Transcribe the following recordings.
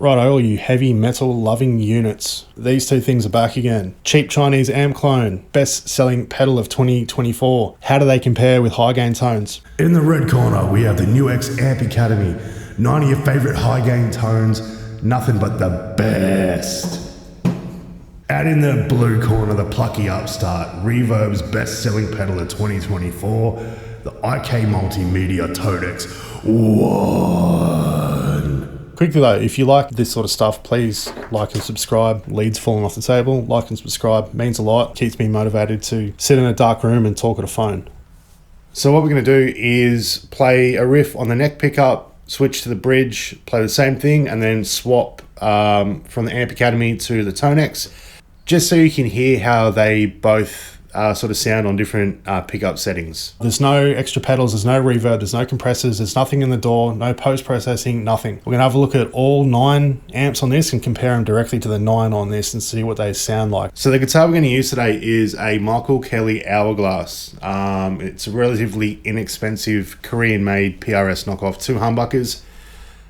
Right, all you heavy metal loving units. These two things are back again. Cheap Chinese amp clone, best selling pedal of 2024. How do they compare with high gain tones? In the red corner, we have the NUX Amp Academy. 9 of your favorite high gain tones, nothing but the best. Out in the blue corner, the plucky upstart, Reverb's best selling pedal of 2024, the IK Multimedia TONEX ONE. Quickly though, if you like this sort of stuff, please like and subscribe. Leads falling off the table. Like and subscribe means a lot. Keeps me motivated to sit in a dark room and talk at a phone. So what we're going to do is play a riff on the neck pickup, switch to the bridge, play the same thing, and then swap from the Amp Academy to the TONEX, just so you can hear how they both sort of sound on different pickup settings. There's no extra pedals, there's no reverb, there's no compressors, there's nothing in the door, no post-processing, nothing. We're going to have a look at all 9 amps on this and compare them directly to the 9 on this and see what they sound like. So the guitar we're going to use today is a Michael Kelly Hourglass. It's a relatively inexpensive Korean-made PRS knockoff, 2 humbuckers.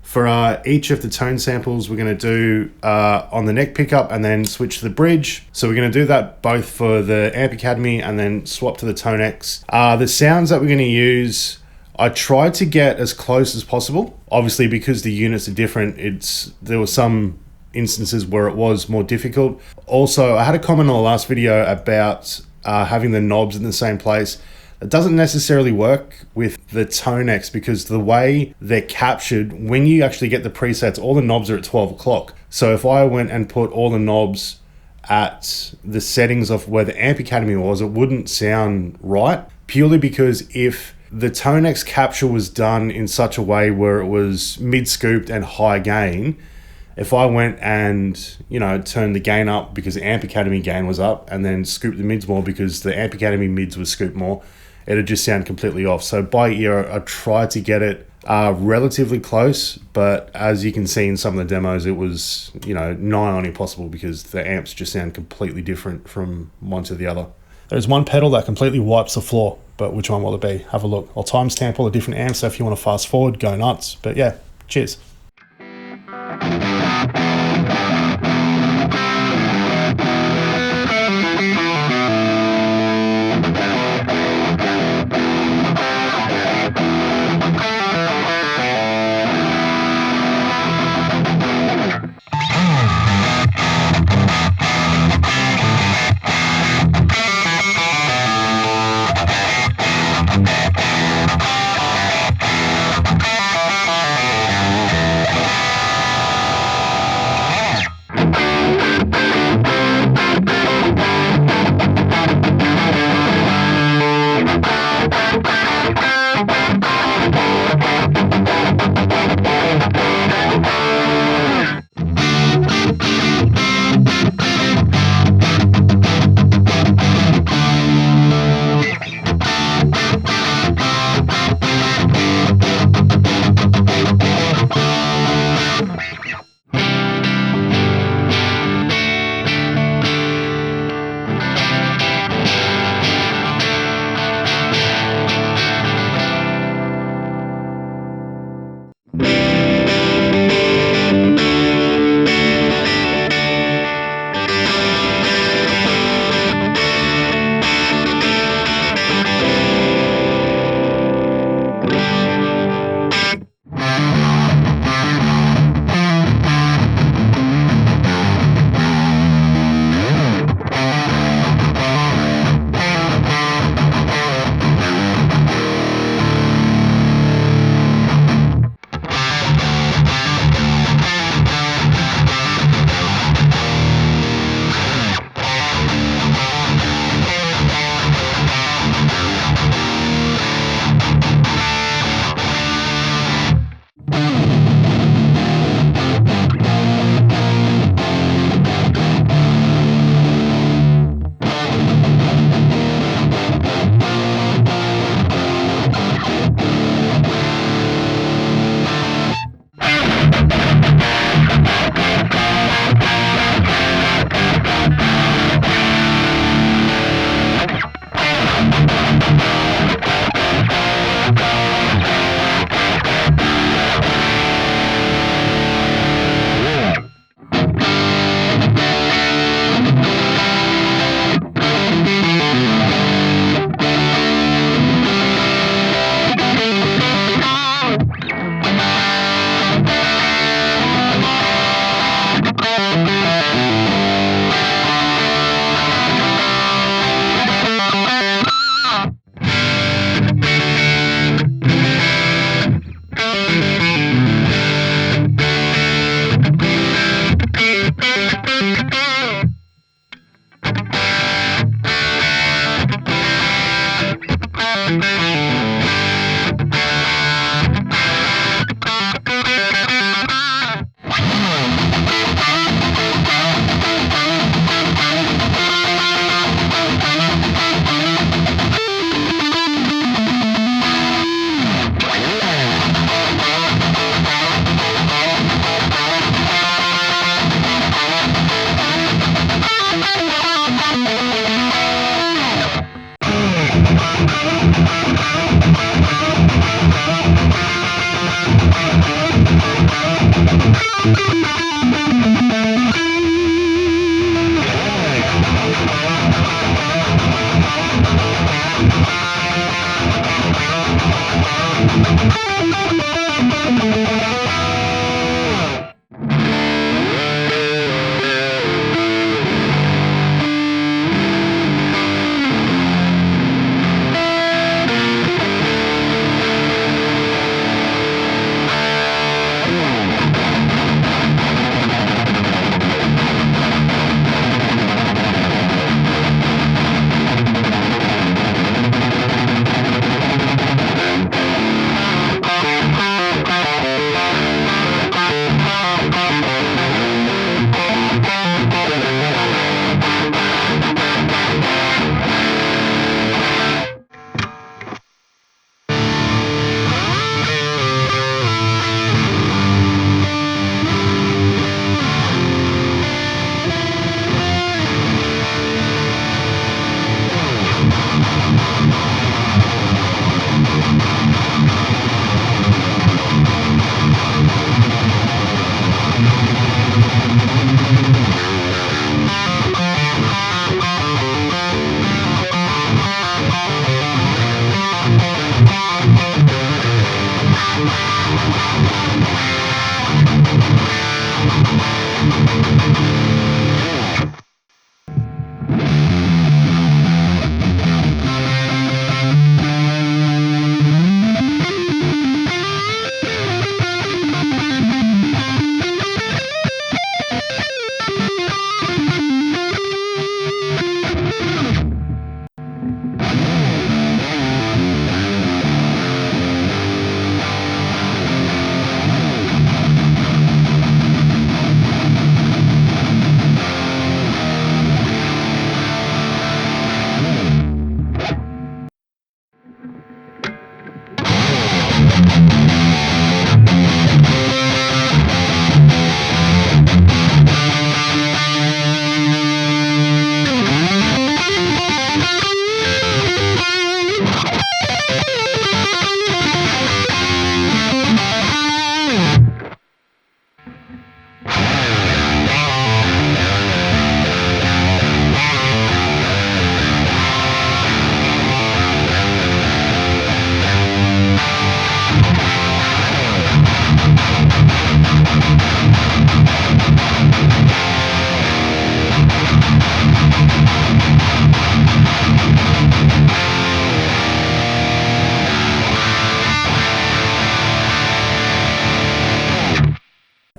For each of the tone samples, we're going to do on the neck pickup and then switch to the bridge. So we're going to do that both for the Amp Academy and then swap to the TONEX. The sounds that we're going to use, I tried to get as close as possible. Obviously, because the units are different, there were some instances where it was more difficult. Also, I had a comment on the last video about having the knobs in the same place. It doesn't necessarily work with the TONEX because the way they're captured, when you actually get the presets, all the knobs are at 12 o'clock. So if I went and put all the knobs at the settings of where the Amp Academy was, it wouldn't sound right, purely because if the TONEX capture was done in such a way where it was mid-scooped and high gain, if I went and, turned the gain up because the Amp Academy gain was up and then scooped the mids more because the Amp Academy mids was scooped more, it'd just sound completely off. So by ear, I tried to get it relatively close, but as you can see in some of the demos, it was, nigh on impossible because the amps just sound completely different from one to the other. There's one pedal that completely wipes the floor, but which one will it be? Have a look. I'll timestamp all the different amps, so if you want to fast forward, go nuts. But yeah, cheers.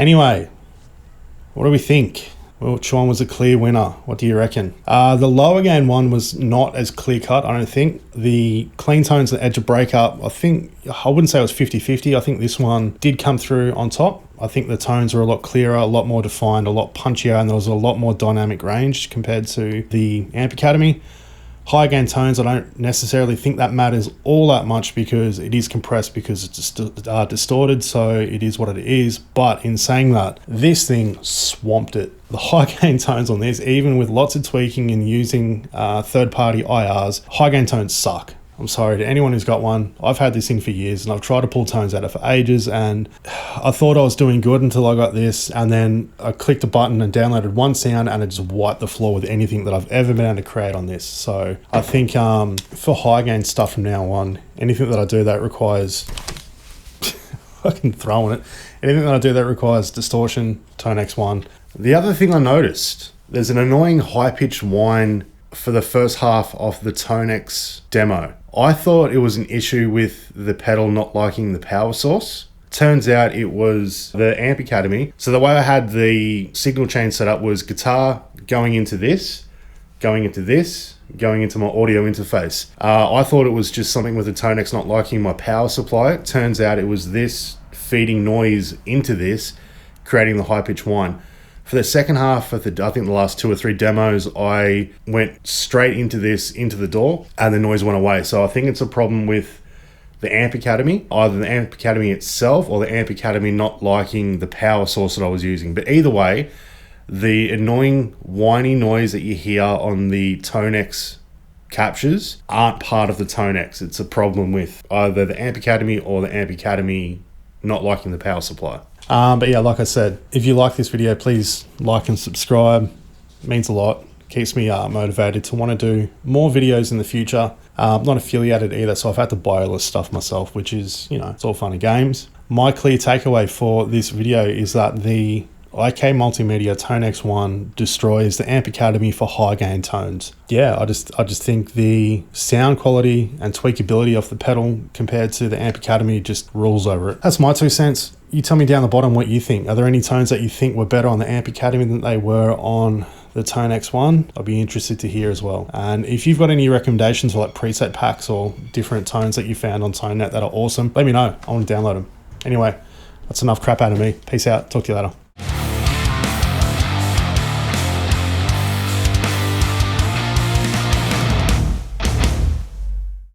Anyway, what do we think? Which one was a clear winner? What do you reckon? The lower gain one was not as clear cut, I don't think. The clean tones and edge of breakup, I wouldn't say it was 50-50. I think this one did come through on top. I think the tones were a lot clearer, a lot more defined, a lot punchier, and there was a lot more dynamic range compared to the Amp Academy. High gain tones, I don't necessarily think that matters all that much because it is compressed, because it's distorted, so it is what it is. But in saying that, this thing swamped it. The high gain tones on this, even with lots of tweaking and using third-party IRs, high gain tones suck. I'm sorry to anyone who's got one. I've had this thing for years and I've tried to pull tones out of it for ages, and I thought I was doing good until I got this, and then I clicked a button and downloaded one sound and it just wiped the floor with anything that I've ever been able to create on this. So I think for high gain stuff from now on, anything that I do that requires fucking throwing it, anything that I do that requires distortion, TONEX ONE. The other thing I noticed, there's an annoying high-pitched whine for the first half of the TONEX demo. I thought it was an issue with the pedal not liking the power source. Turns out it was the Amp Academy. So the way I had the signal chain set up was guitar going into this, going into this, going into my audio interface. I thought it was just something with the TONEX not liking my power supply. Turns out it was this feeding noise into this, creating the high-pitched whine. For the second half of I think the last 2 or 3 demos, I went straight into this, into the door, and the noise went away. So I think it's a problem with the Amp Academy, either the Amp Academy itself or the Amp Academy not liking the power source that I was using. But either way, the annoying whiny noise that you hear on the TONEX captures aren't part of the TONEX. It's a problem with either the Amp Academy or the Amp Academy not liking the power supply. But yeah, like I said, if you like this video, please like and subscribe. It means a lot. Keeps me motivated to want to do more videos in the future. I'm not affiliated either, so I've had to buy all this stuff myself, which is, it's all fun and games. My clear takeaway for this video is that the IK Multimedia TONEX ONE destroys the Amp Academy for high gain tones. Yeah, I just think the sound quality and tweakability of the pedal compared to the Amp Academy just rules over it. That's my 2 cents. You tell me down the bottom what you think. Are there any tones that you think were better on the Amp Academy than they were on the TONEX ONE? I'll be interested to hear as well. And if you've got any recommendations for like preset packs or different tones that you found on ToneNet that are awesome, let me know. I want to download them. Anyway, that's enough crap out of me. Peace out. Talk to you later.